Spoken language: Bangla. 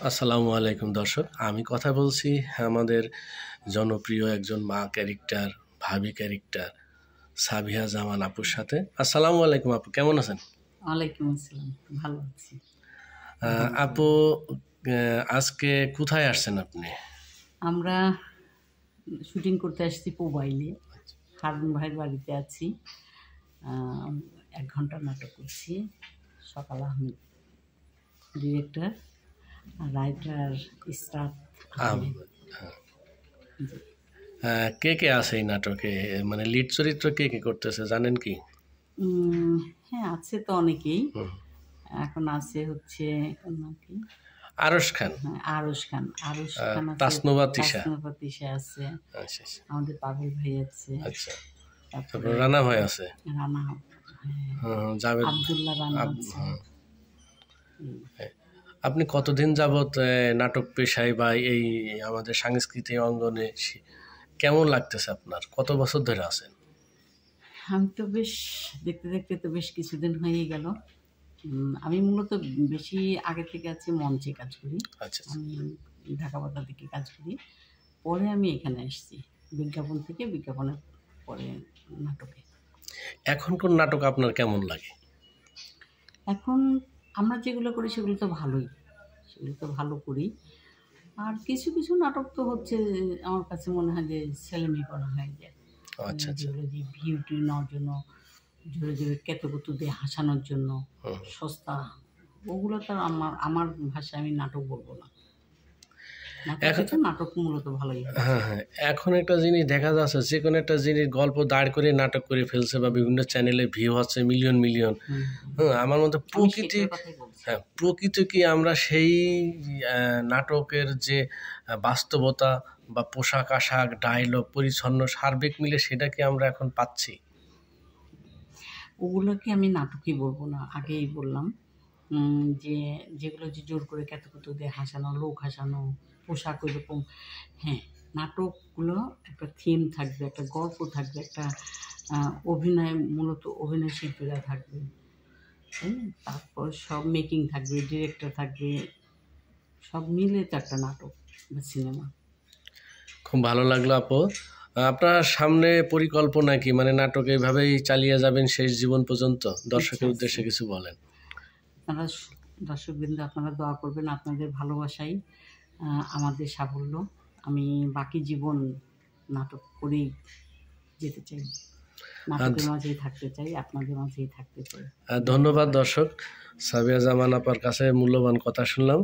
আসসালামু আলাইকুম দর্শক, আমি কথা বলছি আমাদের জনপ্রিয় একজন মা ক্যারেক্টার, ভাবি ক্যারেক্টার সাবিহা জামান আপুর সাথে। আসসালামু আলাইকুম আপু, কেমন আছেন? ওয়ালাইকুম আসসালাম, ভালো আছি। আপু, আজকে কোথায় আসছেন আপনি? আমরা শুটিং করতে আসছি মোবাইলে, হারুন ভাইয়ের বাড়িতে আছি। 1 ঘন্টা নাটক করছি। সকাল আহমেদ ডিরেক্টর, আর রাইটার ইসরাত আহমেদ। জি। কে কে আছে এই নাটকে, মানে লিড চরিত্র কে কে করতেছে জানেন কি? হ্যাঁ, আছে তো অনেকেই। এখন আছে হচ্ছে নাকি আরশ খান, আরশ খান আছে, তাসনুভা তিশা। তাসনুভা তিশা আছে, আচ্ছা আচ্ছা আমাদের পাভেল ভাই আছে, আচ্ছা, তারপর তারপরে রানা ভাই আছে, রানা, জাভেদ, আব্দুল্লাহ রানা আছে। আপনি কতদিন যাবত নাটক পেশায় বা এই আমাদের সাংস্কৃতিক অঙ্গনে কেমন লাগতেছে আপনার? কত বছর ধরে আছেন? আমি তো বেশ দেখতে দেখতে তো বেশ কিছুদিন হয়েই গেল। আমি মূলত বেশি আগে থেকে আছি মঞ্চে কাজ করি। আচ্ছা, আমি ঢাকা বাতা থেকে কাজ করি। পরে আমি এখানে আসছি বিজ্ঞাপন থেকে, বিজ্ঞাপনের পরে নাটকে। এখন কোন নাটক আপনার কেমন লাগে? এখন আমরা যেগুলো করি সেগুলো তো ভালোই, সেগুলো তো ভালো করি। আর কিছু কিছু নাটক তো হচ্ছে আমার কাছে মনে হয় যে ছেলেমেয়ে করা হয়ে যায়। আচ্ছা আচ্ছা, যেগুলো যে ভিউটি নেওয়ার জন্য, জোরে জোরে কেতকুতু দিয়ে হাসানোর জন্য, সস্তা, ওগুলো তো আমার ভাষায় আমি নাটক বলবো না। এখন নাটক নাটক মূলত ভালোই হয়। হ্যাঁ হ্যাঁ, এখন একটা জিনিস দেখা যাচ্ছে, যে কোনো একটা জিনিস গল্প দাঁড় করে নাটক করে ফেলছে বা বিভিন্ন চ্যানেলে ভিউ হচ্ছে মিলিয়ন মিলিয়ন। আমার মতে প্রকৃতি, হ্যাঁ প্রকৃত কি আমরা সেই নাটকের যে বাস্তবতা বা পোশাক আশাক, ডায়লগ, পরিচ্ছন্ন, সার্বিক মিলে সেটা কি আমরা এখন পাচ্ছি? ওগুলোকে আমি নাটকই বলবো না, আগেই বললাম। যে যেগুলো যে জোর করে কেতকুতু দিয়ে হাসানো, লোক হাসানো, পোশাক ওইরকম, হ্যাঁ, নাটকগুলো একটা থিম থাকবে, একটা গল্প থাকবে, একটা অভিনয়, মূলত অভিনয় শিল্পীরা থাকবে, তারপর সব মেকিং থাকবে, ডিরেক্টর থাকবে, সব মিলে তো একটা নাটক বা সিনেমা। খুব ভালো লাগলো আপু। আপনার সামনে পরিকল্পনা কি, মানে নাটক এইভাবেই চালিয়ে যাবেন শেষ জীবন পর্যন্ত? দর্শকের উদ্দেশ্যে কিছু বলেন। আপনারা দর্শকবৃন্দ, আপনারা দোয়া করবেন, আপনাদের ভালোবাসাই আমাদের সাফল্য। আমি বাকি জীবন নাটক করেই যেতে চাই, নাটকের মাঝেই থাকতে চাই, আপনাদের মাঝেই থাকতে চাই। ধন্যবাদ দর্শক, সাবিহা জামান আপার কাছে মূল্যবান কথা শুনলাম।